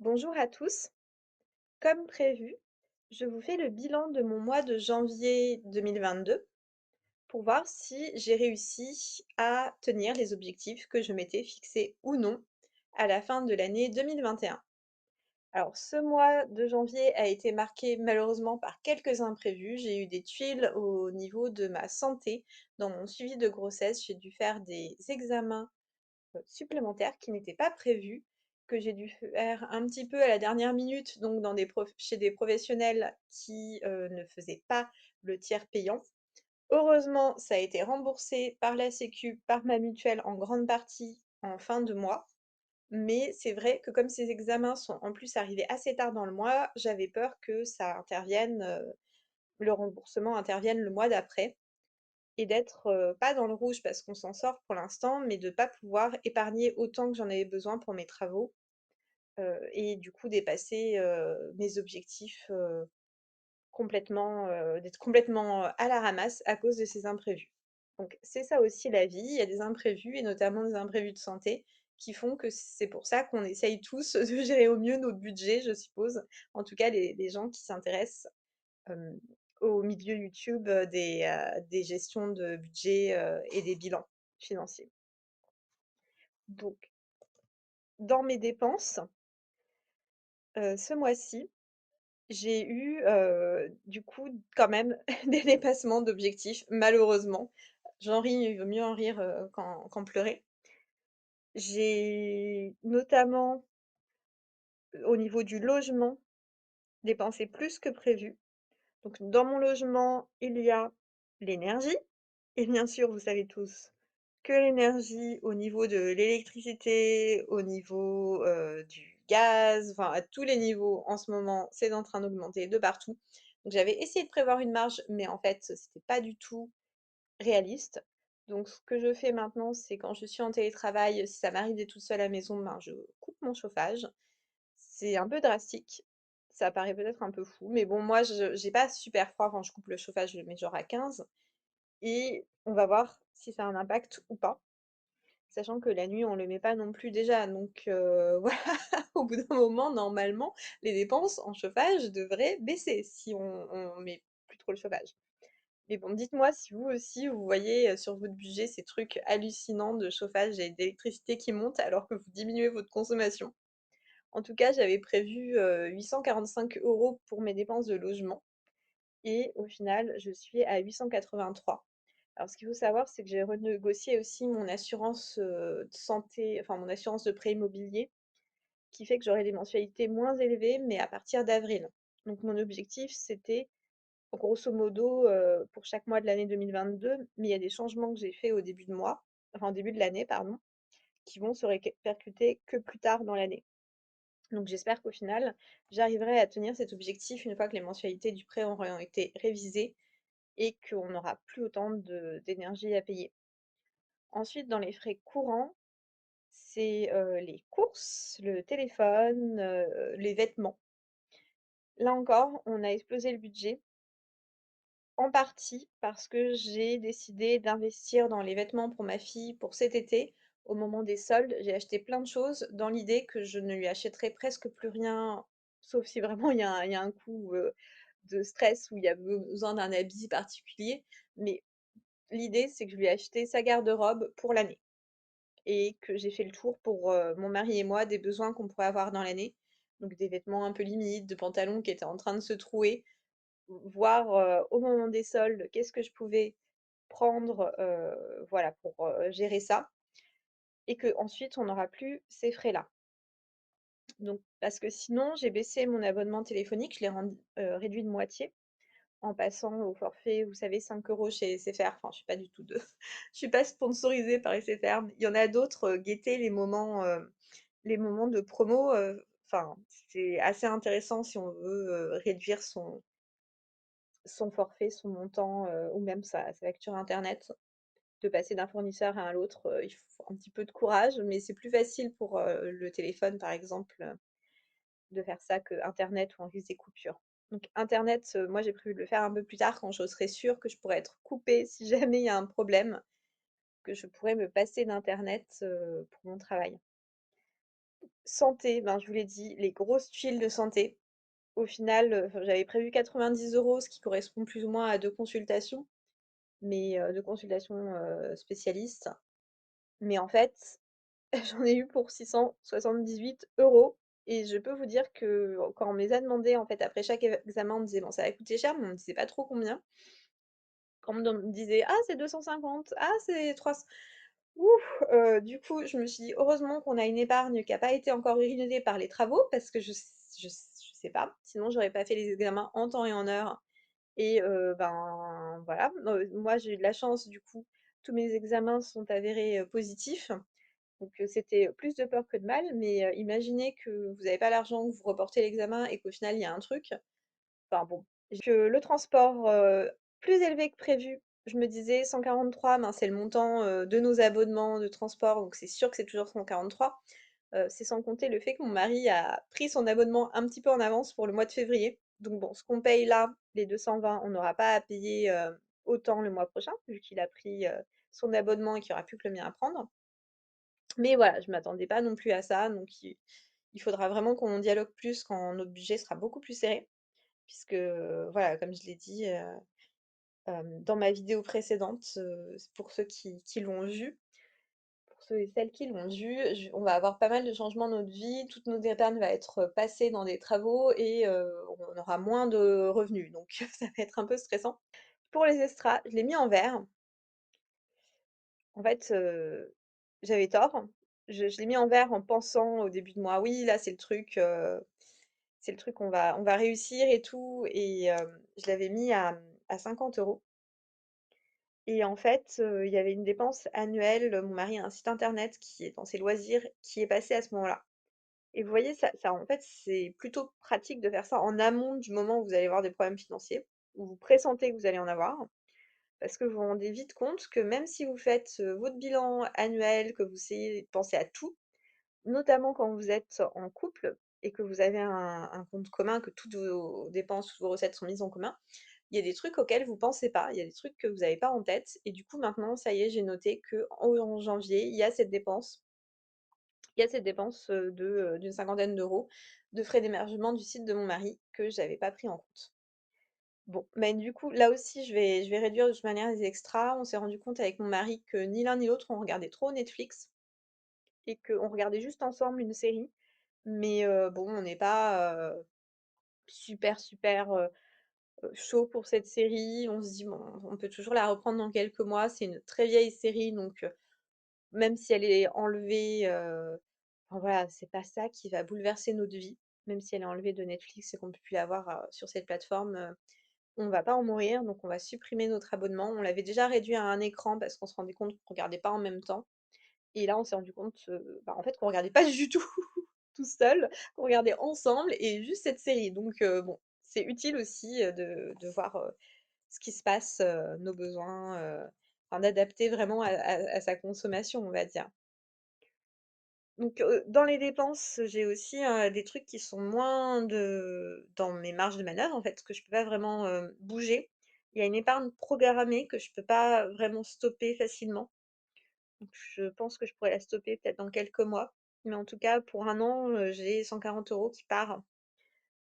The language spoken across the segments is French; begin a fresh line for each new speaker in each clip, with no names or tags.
Bonjour à tous. Comme prévu, je vous fais le bilan de mon mois de janvier 2022 pour voir si j'ai réussi à tenir les objectifs que je m'étais fixés ou non à la fin de l'année 2021. Alors, ce mois de janvier a été marqué malheureusement par quelques imprévus. J'ai eu des tuiles au niveau de ma santé. Dans mon suivi de grossesse, j'ai dû faire des examens supplémentaires qui n'étaient pas prévus, que j'ai dû faire un petit peu à la dernière minute, donc dans chez des professionnels qui, ne faisaient pas le tiers payant. Heureusement, ça a été remboursé par la sécu, par ma mutuelle en grande partie en fin de mois. Mais c'est vrai que comme ces examens sont en plus arrivés assez tard dans le mois, j'avais peur que ça intervienne, le remboursement intervienne le mois d'après et d'être, pas dans le rouge parce qu'on s'en sort pour l'instant, mais de pas pouvoir épargner autant que j'en avais besoin pour mes travaux, et du coup dépasser, mes objectifs, complètement, d'être complètement, à la ramasse à cause de ces imprévus. Donc c'est ça aussi la vie, il y a des imprévus et notamment des imprévus de santé qui font que c'est pour ça qu'on essaye tous de gérer au mieux notre budget, je suppose. En tout cas les gens qui s'intéressent hem, au milieu YouTube, des gestions de budget, et des bilans financiers. Donc dans mes dépenses, ce mois-ci, j'ai eu, du coup, quand même des dépassements d'objectifs, malheureusement. J'en ris, il vaut mieux en rire, qu'en pleurer. J'ai notamment, au niveau du logement, dépensé plus que prévu. Donc dans mon logement, il y a l'énergie et bien sûr, vous savez tous que l'énergie au niveau de l'électricité, au niveau, du gaz, enfin à tous les niveaux en ce moment, c'est en train d'augmenter de partout. Donc j'avais essayé de prévoir une marge, mais en fait, c'était pas du tout réaliste. Donc ce que je fais maintenant, c'est quand je suis en télétravail, si ça m'arrive d'être toute seule à la maison, ben, je coupe mon chauffage. C'est un peu drastique, ça paraît peut-être un peu fou, mais bon, moi, je j'ai pas super froid quand je coupe le chauffage, je le mets genre à 15 et on va voir si ça a un impact ou pas. Sachant que la nuit, on le met pas non plus déjà, donc voilà, au bout d'un moment, normalement, les dépenses en chauffage devraient baisser si on met plus trop le chauffage. Mais bon, dites-moi si vous aussi, vous voyez, sur votre budget ces trucs hallucinants de chauffage et d'électricité qui montent alors que vous diminuez votre consommation. En tout cas, j'avais prévu, 845 € pour mes dépenses de logement et au final, je suis à 883. Alors ce qu'il faut savoir, c'est que j'ai renégocié aussi mon assurance, de santé, enfin mon assurance de prêt immobilier, qui fait que j'aurai des mensualités moins élevées, mais à partir d'avril. Donc mon objectif, c'était grosso modo, pour chaque mois de l'année 2022, mais il y a des changements que j'ai faits au début de mois, enfin au début de l'année, pardon, qui vont se répercuter que plus tard dans l'année. Donc j'espère qu'au final, j'arriverai à tenir cet objectif une fois que les mensualités du prêt auront été révisées et qu'on n'aura plus autant d'énergie à payer. Ensuite, dans les frais courants, c'est, les courses, le téléphone, les vêtements. Là encore, on a explosé le budget, en partie parce que j'ai décidé d'investir dans les vêtements pour ma fille pour cet été. Au moment des soldes, j'ai acheté plein de choses dans l'idée que je ne lui achèterai presque plus rien, sauf si vraiment il y a un coup, de stress où il y a besoin d'un habit particulier. Mais l'idée, c'est que je lui ai acheté sa garde-robe pour l'année et que j'ai fait le tour pour, mon mari et moi des besoins qu'on pourrait avoir dans l'année. Donc des vêtements un peu limites, de pantalons qui étaient en train de se trouer, voir, au moment des soldes, qu'est-ce que je pouvais prendre, voilà pour, gérer ça et qu'ensuite on n'aura plus ces frais-là. Donc parce que sinon j'ai baissé mon abonnement téléphonique, je l'ai réduit de moitié en passant au forfait, vous savez 5 € chez SFR, enfin je suis pas du tout de je suis pas sponsorisée par SFR, mais il y en a d'autres, guettez les moments de promo, enfin c'est assez intéressant si on veut, réduire son forfait, son montant, ou même sa facture internet. De passer d'un fournisseur à un autre, il faut un petit peu de courage, mais c'est plus facile pour, le téléphone par exemple, de faire ça que internet où on risque des coupures. Donc internet, moi j'ai prévu de le faire un peu plus tard quand je serai sûre que je pourrais être coupée si jamais il y a un problème, que je pourrais me passer d'internet, pour mon travail. Santé, ben, je vous l'ai dit, les grosses tuiles de santé. Au final, enfin, j'avais prévu 90 €, ce qui correspond plus ou moins à 2 consultations, mais 2 consultations, spécialistes. Mais en fait, j'en ai eu pour 678 € et je peux vous dire que quand on me les a demandés, en fait, après chaque examen, on me disait: «Bon, ça va coûter cher», mais on me disait pas trop combien. Quand on me disait: «Ah, c'est 250, ah, c'est 300». Ouf, du coup, je me suis dit: «Heureusement qu'on a une épargne qui a pas été encore ruinée par les travaux», parce que je sais pas, sinon j'aurais pas fait les examens en temps et en heure et ben, voilà. Moi, j'ai eu de la chance, du coup, tous mes examens sont avérés, positifs, donc c'était plus de peur que de mal, mais imaginez que vous avez pas l'argent, que vous reportez l'examen et qu'au final, il y a un truc. Enfin bon, que le transport, plus élevé que prévu. Je me disais 143, ben, c'est le montant, de nos abonnements de transport, donc c'est sûr que c'est toujours 143. C'est sans compter le fait que mon mari a pris son abonnement un petit peu en avance pour le mois de février. Donc bon, ce qu'on paye là, les 220, on n'aura pas à payer, autant le mois prochain, vu qu'il a pris, son abonnement et qu'il y aura plus que le mien à prendre. Mais voilà, je m'attendais pas non plus à ça, donc il faudra vraiment qu'on dialogue plus quand notre budget sera beaucoup plus serré puisque, voilà, comme je l'ai dit, dans ma vidéo précédente, pour ceux qui l'ont vue, pour ceux et celles qui l'ont vue, on va avoir pas mal de changements dans notre vie, toute notre épargne va être passée dans des travaux et on aura moins de revenus, donc ça va être un peu stressant. Pour les extras, je l'ai mis en vert. En fait, j'avais tort. Je l'ai mis en vert en pensant au début de mois: «Oui, là, c'est le truc, on va réussir et tout» et je l'avais mis à 50 € et en fait, il y avait une dépense annuelle, mon mari a un site internet qui est dans ses loisirs, qui est passé à ce moment-là et vous voyez, ça en fait, c'est plutôt pratique de faire ça en amont du moment où vous allez avoir des problèmes financiers, où vous pressentez que vous allez en avoir. Parce que vous vous rendez vite compte que même si vous faites, votre bilan annuel, que vous essayez de penser à tout, notamment quand vous êtes en couple et que vous avez un compte commun, que toutes vos dépenses, toutes vos recettes sont mises en commun, il y a des trucs auxquels vous pensez pas, il y a des trucs que vous avez pas en tête et du coup maintenant ça y est, j'ai noté qu'en janvier, il y a cette dépense, d'une cinquantaine d'euros de frais d'hébergement du site de mon mari que j'avais pas pris en compte. Bon, mais du coup, là aussi, je vais réduire de toute manière les extras. On s'est rendu compte avec mon mari que ni l'un ni l'autre, on regardait trop Netflix et qu'on regardait juste ensemble une série. Mais bon, on n'est pas, super, super, chaud pour cette série. On se dit: «Bon, on peut toujours la reprendre dans quelques mois». C'est une très vieille série, donc même si elle est enlevée, enfin voilà, c'est pas ça qui va bouleverser notre vie. Même si elle est enlevée de Netflix et qu'on ne peut plus la voir, sur cette plateforme, on va pas en mourir, donc on va supprimer notre abonnement. On l'avait déjà réduit à un écran parce qu'on se rendait compte qu'on regardait pas en même temps et là, on s'est rendu compte, bah, en fait, qu'on regardait pas du tout tout seul, qu'on regardait ensemble et juste cette série, donc bon, c'est utile aussi, de voir, ce qui se passe, nos besoins, enfin d'adapter vraiment à sa consommation, on va dire. Donc dans les dépenses, j'ai aussi, des trucs qui sont moins dans mes marges de manœuvre, en fait, que je peux pas vraiment, bouger. Il y a une épargne programmée que je peux pas vraiment stopper facilement. Donc je pense que je pourrais la stopper peut-être dans quelques mois. Mais en tout cas, pour un an, j'ai 140 € qui part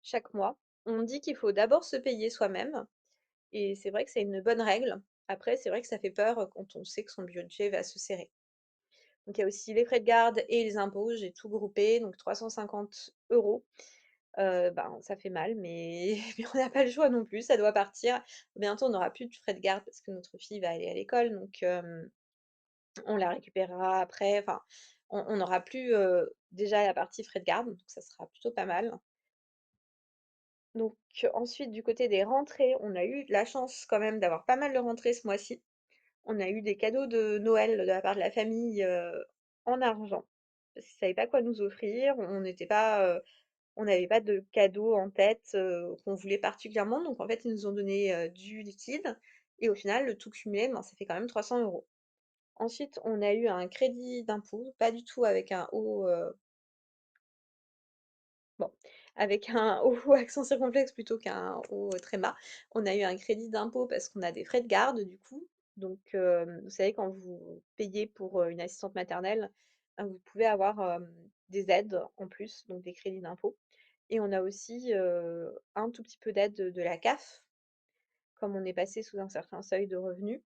chaque mois. On dit qu'il faut d'abord se payer soi-même et c'est vrai que c'est une bonne règle. Après, c'est vrai que ça fait peur, quand on sait que son budget va se serrer. Donc il y a aussi les frais de garde et les impôts, j'ai tout groupé, donc 350 €. Ben, ça fait mal, mais mais on n'a pas le choix non plus, ça doit partir. Bientôt, on n'aura plus de frais de garde parce que notre fille va aller à l'école, donc on la récupérera après. Enfin, on n'aura plus, déjà la partie frais de garde, donc ça sera plutôt pas mal. Donc ensuite, du côté des rentrées, on a eu de la chance quand même d'avoir pas mal de rentrées ce mois-ci. On a eu des cadeaux de Noël de la part de la famille, en argent. Parce qu'ils savaient pas quoi nous offrir, on n'était pas, on n'avait pas de cadeau en tête, qu'on voulait particulièrement, donc en fait, ils nous ont donné, du liquide et au final, le tout cumulé, ben, ça fait quand même 300 €. Ensuite, on a eu un crédit d'impôt, pas du tout avec un O, bon, avec un O accent circonflexe plutôt qu'un O tréma. On a eu un crédit d'impôt parce qu'on a des frais de garde du coup. Donc, vous savez quand vous payez pour, une assistante maternelle, vous pouvez avoir, des aides en plus, donc des crédits d'impôt et on a aussi, un tout petit peu d'aide de la CAF, comme on est passé sous un certain seuil de revenus.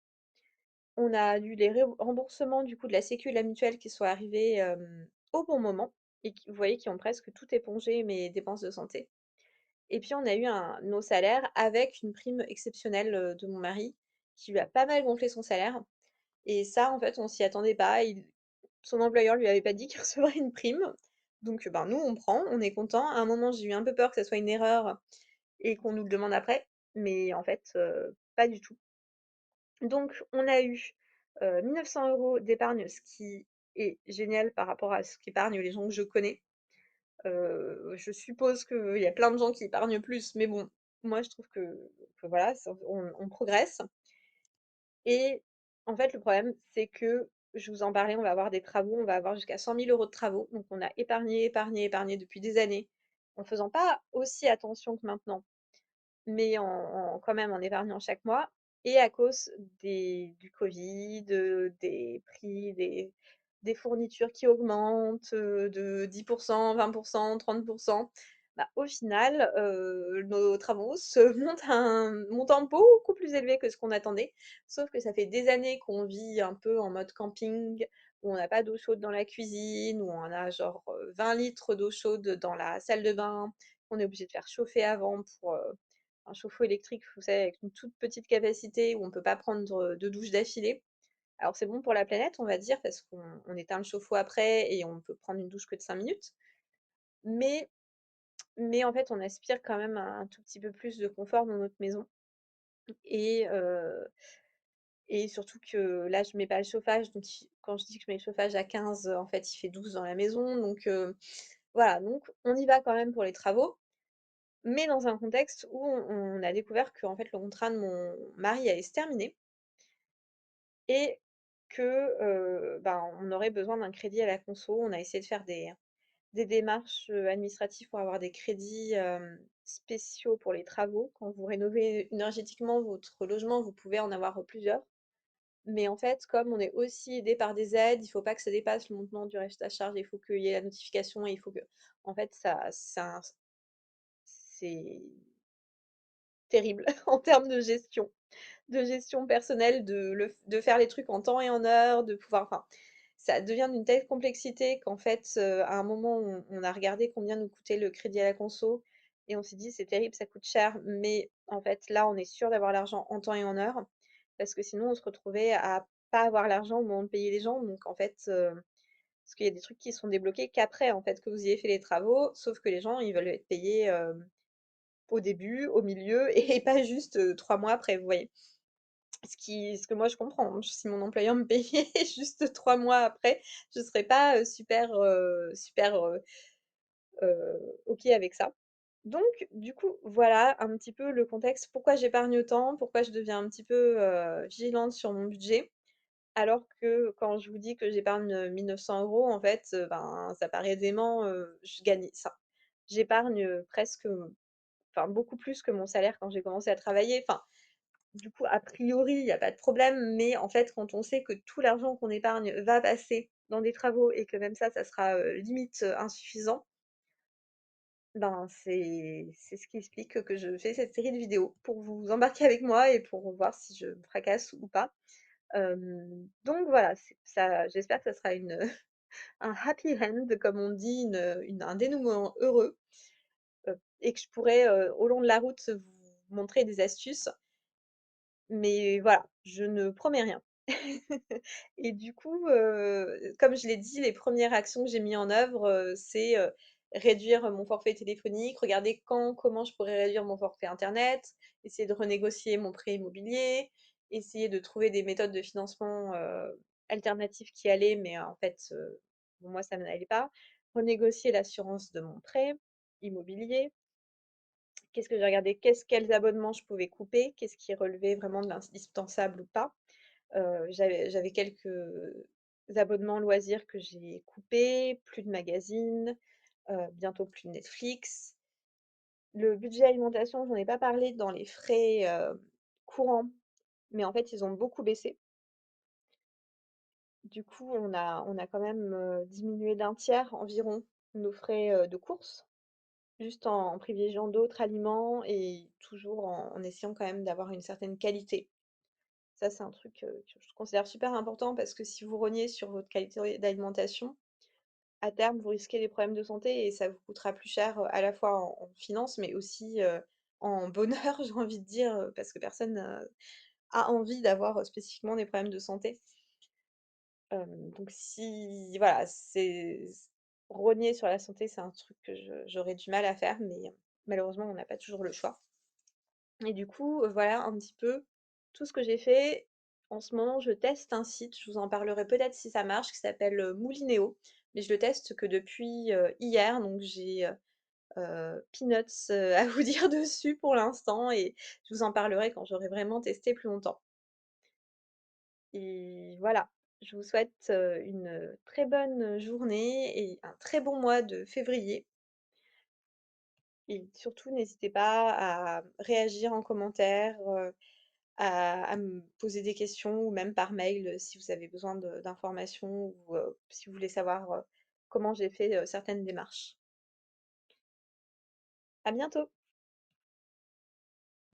On a eu les remboursements du coup de la sécu et la mutuelle qui sont arrivés, au bon moment et qui vous voyez, qui ont presque tout épongé mes dépenses de santé. Et puis on a eu nos salaires avec une prime exceptionnelle, de mon mari, qui lui a pas mal gonflé son salaire et ça, en fait, on s'y attendait pas. Son employeur lui avait pas dit qu'il recevrait une prime, donc ben, nous, on prend, on est content. À un moment, j'ai eu un peu peur que ça soit une erreur et qu'on nous le demande après, mais en fait, pas du tout. Donc on a eu, 1 900 € d'épargne, ce qui est génial par rapport à ce qu'épargnent les gens que je connais. Je suppose qu'il y a plein de gens qui épargnent plus, mais bon, moi je trouve que voilà, on progresse et en fait, le problème, c'est que je vous en parlais, on va avoir des travaux, on va avoir jusqu'à 100 000 € de travaux, donc on a épargné, épargné, épargné depuis des années, en faisant pas aussi attention que maintenant mais quand même en épargnant chaque mois et à cause du covid, des prix des fournitures qui augmentent, de 10 20 30 bah, au final, nos travaux se montent à un montant beaucoup plus élevé que ce qu'on attendait. Sauf que ça fait des années qu'on vit un peu en mode camping, où on n'a pas d'eau chaude dans la cuisine, où on a genre, 20 litres d'eau chaude dans la salle de bain, qu'on est obligé de faire chauffer avant pour, un chauffe-eau électrique, vous savez, avec une toute petite capacité où on peut pas prendre, de douche d'affilée. Alors c'est bon pour la planète, on va dire, parce qu'on éteint le chauffe-eau après et on peut prendre une douche que de 5 minutes. Mais en fait, on aspire quand même à un tout petit peu plus de confort dans notre maison et surtout que là, je mets pas le chauffage, donc quand je dis que je mets le chauffage à 15, en fait, il fait 12 dans la maison, donc voilà, donc on y va quand même pour les travaux. Mais dans un contexte où on a découvert qu'en fait le contrat de mon mari allait se terminer et que, ben, on aurait besoin d'un crédit à la conso. On a essayé de faire des démarches, administratives pour avoir des crédits, spéciaux pour les travaux. Quand vous rénovez énergétiquement votre logement, vous pouvez en avoir, plusieurs. Mais en fait, comme on est aussi aidé par des aides, il faut pas que ça dépasse le montant du reste à charge, il faut qu'il y ait la notification et il faut que en fait c'est terrible en termes de gestion personnelle, de faire les trucs en temps et en heure, de pouvoir enfin, ça devient d'une telle complexité qu'en fait, à un moment, on a regardé combien nous coûtait le crédit à la conso et on s'est dit: «C'est terrible, ça coûte cher», mais en fait, là, on est sûr d'avoir l'argent en temps et en heure parce que sinon on se retrouvait à pas avoir l'argent au moment de payer les gens donc en fait, parce qu'il y a des trucs qui sont débloqués qu'après, en fait, que vous ayez fait les travaux, sauf que les gens, ils veulent être payés, au début, au milieu et pas juste, 3 mois après, vous voyez? Ce que moi je comprends, hein. Si mon employeur me payait juste 3 mois après, je serais pas, OK avec ça. Donc du coup, voilà un petit peu le contexte, pourquoi j'épargne autant, pourquoi je deviens un petit peu, vigilante sur mon budget. Alors que quand je vous dis que j'épargne, 1 900 € en fait, ben, ça paraît dément, je gagne ça. J'épargne, presque, enfin beaucoup plus que mon salaire quand j'ai commencé à travailler. Enfin, du coup, a priori, il y a pas de problème, mais en fait, quand on sait que tout l'argent qu'on épargne va passer dans des travaux et que même ça sera, limite, insuffisant, ben, c'est ce qui explique que je fais cette série de vidéos pour vous embarquer avec moi et pour voir si je me fracasse ou pas. Donc voilà, c'est ça j'espère que ça sera un happy end comme on dit, un dénouement heureux, et que je pourrai, au long de la route, vous montrer des astuces. Mais voilà, je ne promets rien. Et du coup, comme je l'ai dit, les premières actions que j'ai mis en œuvre, c'est, réduire mon forfait téléphonique, regarder comment je pourrais réduire mon forfait internet, essayer de renégocier mon prêt immobilier, essayer de trouver des méthodes de financement, alternatives qui allaient, mais en fait, pour moi ça n'allait pas. Renégocier l'assurance de mon prêt immobilier. Qu'est-ce que j'ai regardé? Quels abonnements je pouvais couper? Qu'est-ce qui relevait vraiment de l'indispensable ou pas? J'avais quelques abonnements loisirs que j'ai coupés, plus de magazines, bientôt plus de Netflix. Le budget alimentation, j'en ai pas parlé dans les frais, courants, mais en fait, ils ont beaucoup baissé. Du coup, on a quand même, diminué d'un tiers environ nos frais, de courses, juste en privilégiant d'autres aliments et toujours en essayant quand même d'avoir une certaine qualité. Ça, c'est un truc, que je considère super important parce que si vous rognez sur votre qualité d'alimentation, à terme, vous risquez des problèmes de santé et ça vous coûtera plus cher, à la fois en finances, mais aussi, en bonheur, j'ai envie de dire, parce que personne, a envie d'avoir, spécifiquement des problèmes de santé. Donc si voilà, rogner sur la santé, c'est un truc que j'aurais du mal à faire, mais malheureusement, on n'a pas toujours le choix. Et du coup, voilà un petit peu tout ce que j'ai fait. En ce moment, je teste un site, je vous en parlerai peut-être si ça marche, qui s'appelle, Moulinéo, mais je le teste que depuis, hier, donc j'ai, peanuts, à vous dire dessus pour l'instant et je vous en parlerai quand j'aurai vraiment testé plus longtemps. Et voilà, je vous souhaite, une très bonne journée et un très bon mois de février et surtout n'hésitez pas à réagir en commentaire, à me poser des questions ou même par mail, si vous avez besoin d'informations ou, si vous voulez savoir, comment j'ai fait, certaines démarches. À bientôt.